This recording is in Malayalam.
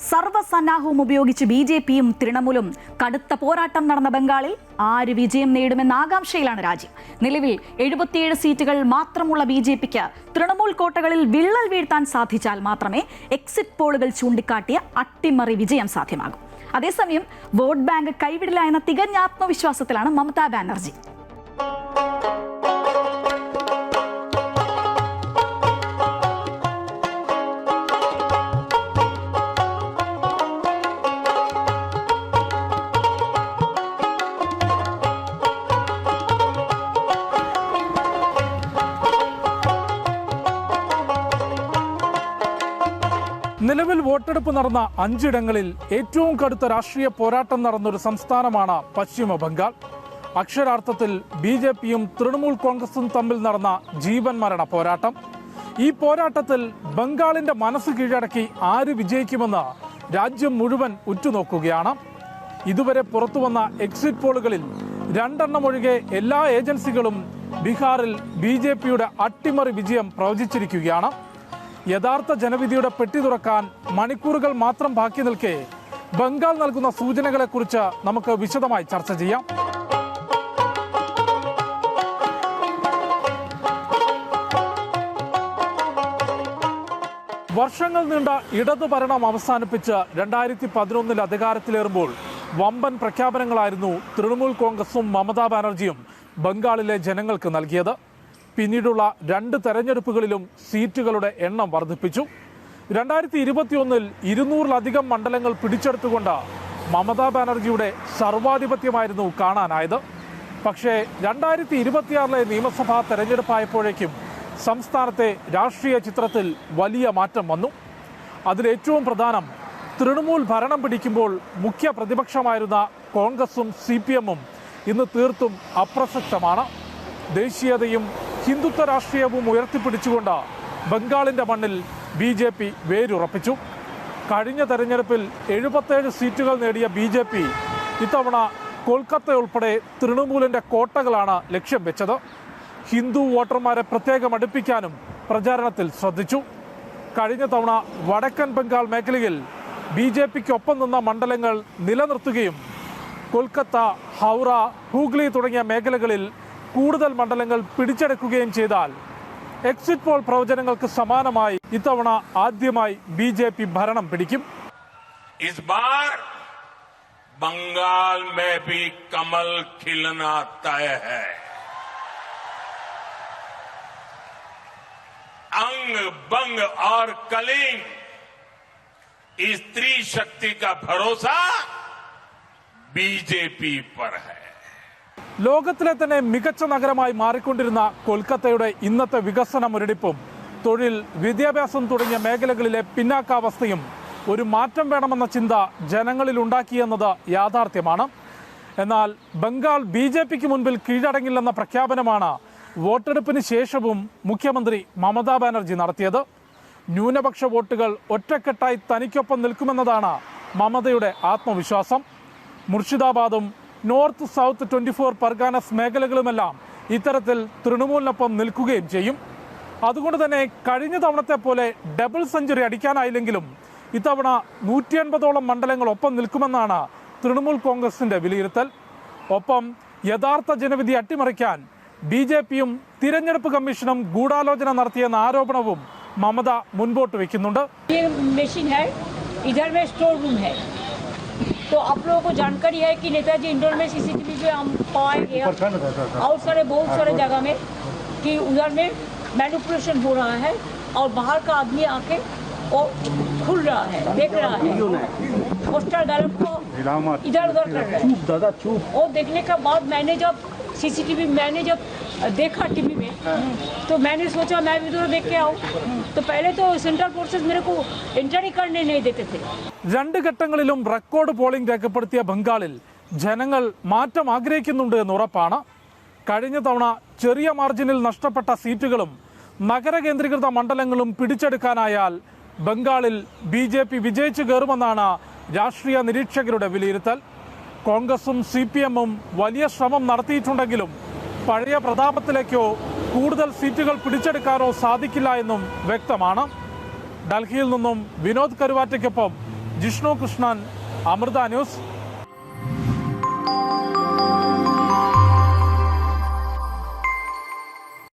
സർവ്വസന്നാഹവും ഉപയോഗിച്ച് ബി.ജെ.പിയും തൃണമൂലും കടുത്ത പോരാട്ടം നടന്ന ബംഗാളിൽ ആര് വിജയം നേടുമെന്ന ആകാംക്ഷയിലാണ് രാജ്യം. നിലവിൽ 77 സീറ്റുകൾ മാത്രമുള്ള ബി.ജെ.പിക്ക് തൃണമൂൽ കോട്ടകളിൽ വിള്ളൽ വീഴ്ത്താൻ സാധിച്ചാൽ മാത്രമേ എക്സിറ്റ് പോളുകൾ ചൂണ്ടിക്കാട്ടിയ അട്ടിമറി വിജയം സാധ്യമാകൂ. അതേസമയം വോട്ട് ബാങ്ക് കൈവിടില്ല എന്ന തികഞ്ഞ ആത്മവിശ്വാസത്തിലാണ് മമതാ ബാനർജി. നിലവിൽ വോട്ടെടുപ്പ് നടന്ന 5 ഇടങ്ങളിൽ ഏറ്റവും കടുത്ത രാഷ്ട്രീയ പോരാട്ടം നടന്നൊരു സംസ്ഥാനമാണ് പശ്ചിമ ബംഗാൾ. അക്ഷരാർത്ഥത്തിൽ ബി.ജെ.പിയും തൃണമൂൽ കോൺഗ്രസും തമ്മിൽ നടന്ന ജീവൻ മരണ പോരാട്ടം. ഈ പോരാട്ടത്തിൽ ബംഗാളിന്റെ മനസ്സ് കീഴടക്കി ആര് വിജയിക്കുമെന്ന് രാജ്യം മുഴുവൻ ഉറ്റുനോക്കുകയാണ്. ഇതുവരെ പുറത്തുവന്ന എക്സിറ്റ് പോളുകളിൽ 2 എണ്ണം ഒഴികെ എല്ലാ ഏജൻസികളും ബീഹാറിൽ ബി.ജെ.പിയുടെ അട്ടിമറി വിജയം പ്രവചിച്ചിരിക്കുകയാണ്. യഥാർത്ഥ ജനവിധിയുടെ പെട്ടി തുറക്കാൻ മണിക്കൂറുകൾ മാത്രം ബാക്കി നിൽക്കെ ബംഗാൾ നൽകുന്ന സൂചനകളെക്കുറിച്ച് നമുക്ക് വിശദമായി ചർച്ച ചെയ്യാം. വർഷങ്ങൾ നീണ്ട ഇടതു ഭരണം അവസാനിപ്പിച്ച് 2011 അധികാരത്തിലേറുമ്പോൾ വമ്പൻ പ്രഖ്യാപനങ്ങളായിരുന്നു തൃണമൂൽ കോൺഗ്രസും മമതാ ബാനർജിയും ബംഗാളിലെ ജനങ്ങൾക്ക് നൽകിയത്. പിന്നീടുള്ള 2 തെരഞ്ഞെടുപ്പുകളിലും സീറ്റുകളുടെ എണ്ണം വർദ്ധിപ്പിച്ചു. 2021 200-ലധികം മണ്ഡലങ്ങൾ പിടിച്ചെടുത്തുകൊണ്ട് മമതാ ബാനർജിയുടെ സർവാധിപത്യമായിരുന്നു കാണാനായത്. പക്ഷേ 2026 നിയമസഭാ തെരഞ്ഞെടുപ്പായപ്പോഴേക്കും സംസ്ഥാനത്തെ രാഷ്ട്രീയ ചിത്രത്തിൽ വലിയ മാറ്റം വന്നു. അതിലേറ്റവും പ്രധാനം തൃണമൂൽ ഭരണം പിടിക്കുമ്പോൾ മുഖ്യ പ്രതിപക്ഷമായിരുന്ന കോൺഗ്രസും CPM-ഉം ഇന്ന് തീർത്തും അപ്രസക്തമാണ്. ദേശീയതയും ഹിന്ദുത്വ രാഷ്ട്രീയവും ഉയർത്തിപ്പിടിച്ചുകൊണ്ട് ബംഗാളിന്റെ മണ്ണിൽ ബി.ജെ.പി വേരുറപ്പിച്ചു. കഴിഞ്ഞ തെരഞ്ഞെടുപ്പിൽ 77 സീറ്റുകൾ നേടിയ ബി.ജെ.പി ഇത്തവണ കൊൽക്കത്ത ഉൾപ്പെടെ തൃണമൂലിന്റെ കോട്ടകളാണ് ലക്ഷ്യം വെച്ചത്. ഹിന്ദു വോട്ടർമാരെ പ്രത്യേകം അടുപ്പിക്കാനും പ്രചാരണത്തിൽ ശ്രദ്ധിച്ചു. കഴിഞ്ഞ തവണ വടക്കൻ ബംഗാൾ മേഖലയിൽ ബി.ജെ.പിക്കൊപ്പം നിന്ന മണ്ഡലങ്ങൾ നിലനിർത്തുകയും കൊൽക്കത്ത, ഹൗറ, ഹൂഗ്ലി തുടങ്ങിയ മേഖലകളിൽ കൂടുതൽ മണ്ഡലങ്ങൾ പിടിച്ചെടുക്കുകയും ചെയ്താൽ എക്സിറ്റ് പോൾ പ്രവചനങ്ങൾക്ക് സമാനമായി ഇത്തവണ ആദ്യമായി ബി.ജെ.പി ഭരണം പിടിക്കും. इस बार बंगाल में भी कमल खिलना तय है. अंग बंग और कलिंग इस त्रिशक्ति का भरोसा बीजेपी पर है. ലോകത്തിലെ തന്നെ മികച്ച നഗരമായി മാറിക്കൊണ്ടിരുന്ന കൊൽക്കത്തയുടെ ഇന്നത്തെ വികസന മുരടിപ്പും തൊഴിൽ, വിദ്യാഭ്യാസം തുടങ്ങിയ മേഖലകളിലെ പിന്നാക്കാവസ്ഥയും ഒരു മാറ്റം വേണമെന്ന ചിന്ത ജനങ്ങളിൽ ഉണ്ടാക്കിയെന്നത് യാഥാർത്ഥ്യമാണ്. എന്നാൽ ബംഗാൾ ബി.ജെ.പിക്ക് മുൻപിൽ കീഴടങ്ങില്ലെന്ന പ്രഖ്യാപനമാണ് വോട്ടെടുപ്പിന് ശേഷവും മുഖ്യമന്ത്രി മമതാ ബാനർജി നടത്തിയത്. ന്യൂനപക്ഷ വോട്ടുകൾ ഒറ്റക്കെട്ടായി തനിക്കൊപ്പം നിൽക്കുമെന്നതാണ് മമതയുടെ ആത്മവിശ്വാസം. മുർഷിദാബാദും നോർത്ത് സൗത്ത് 24 പർഗാനസ് മേഖലകളുമെല്ലാം ഇത്തരത്തിൽ തൃണമൂലിനൊപ്പം നിൽക്കുകയും ചെയ്യും. അതുകൊണ്ട് തന്നെ കഴിഞ്ഞ തവണത്തെ പോലെ ഡബിൾ സെഞ്ചുറി അടിക്കാനായില്ലെങ്കിലും ഇത്തവണ 180ഓളം മണ്ഡലങ്ങൾ ഒപ്പം നിൽക്കുമെന്നാണ് തൃണമൂൽ കോൺഗ്രസിന്റെ വിലയിരുത്തൽ. ഒപ്പം യഥാർത്ഥ ജനവിധി അട്ടിമറിക്കാൻ ബി.ജെ.പിയും തിരഞ്ഞെടുപ്പ് കമ്മീഷനും ഗൂഢാലോചന നടത്തിയെന്ന ആരോപണവും മമത മുൻപോട്ട് വയ്ക്കുന്നുണ്ട്. तो आप लोगों को जानकारी है कि नेताजी इंडोर में CCTV पे हम पाए गया और बहुत सारे जगह में कि उधर में मैनिपुलेशन हो रहा है और बाहर का आदमी आके वो खुल रहा है, देख रहा है, पोस्टर डाल को इधर उधर कर रहा है. और देखने के बाद मैंने जब CCTV देखा टीवी में तो मैंने सोचा मैं भी उधर देख के आऊँ. तो पहले तो सेंट्रल फोर्सेस मेरे को एंटर ही करने नहीं देते थे. 2 ഘട്ടങ്ങളിലും റെക്കോർഡ് പോളിംഗ് രേഖപ്പെടുത്തിയ ബംഗാളിൽ ജനങ്ങൾ മാറ്റം ആഗ്രഹിക്കുന്നുണ്ട് എന്ന് ഉറപ്പാണ്. കഴിഞ്ഞ തവണ ചെറിയ മാർജിനിൽ നഷ്ടപ്പെട്ട സീറ്റുകളും നഗര കേന്ദ്രീകൃത മണ്ഡലങ്ങളും പിടിച്ചെടുക്കാനായാൽ ബംഗാളിൽ ബി.ജെ.പി വിജയിച്ചു കയറുമെന്നാണ് രാഷ്ട്രീയ നിരീക്ഷകരുടെ വിലയിരുത്തൽ. കോൺഗ്രസും CPM-ഉം വലിയ ശ്രമം നടത്തിയിട്ടുണ്ടെങ്കിലും പഴയ പ്രതാപത്തിലേക്കോ കൂടുതൽ സീറ്റുകൾ പിടിച്ചെടുക്കാനോ സാധിക്കില്ല എന്നും വ്യക്തമാണ്. ഡൽഹിയിൽ നിന്നും വിനോദ് കരുവാറ്റയ്ക്കൊപ്പം ജിഷ്ണു കൃഷ്ണൻ, അമൃത ന്യൂസ്,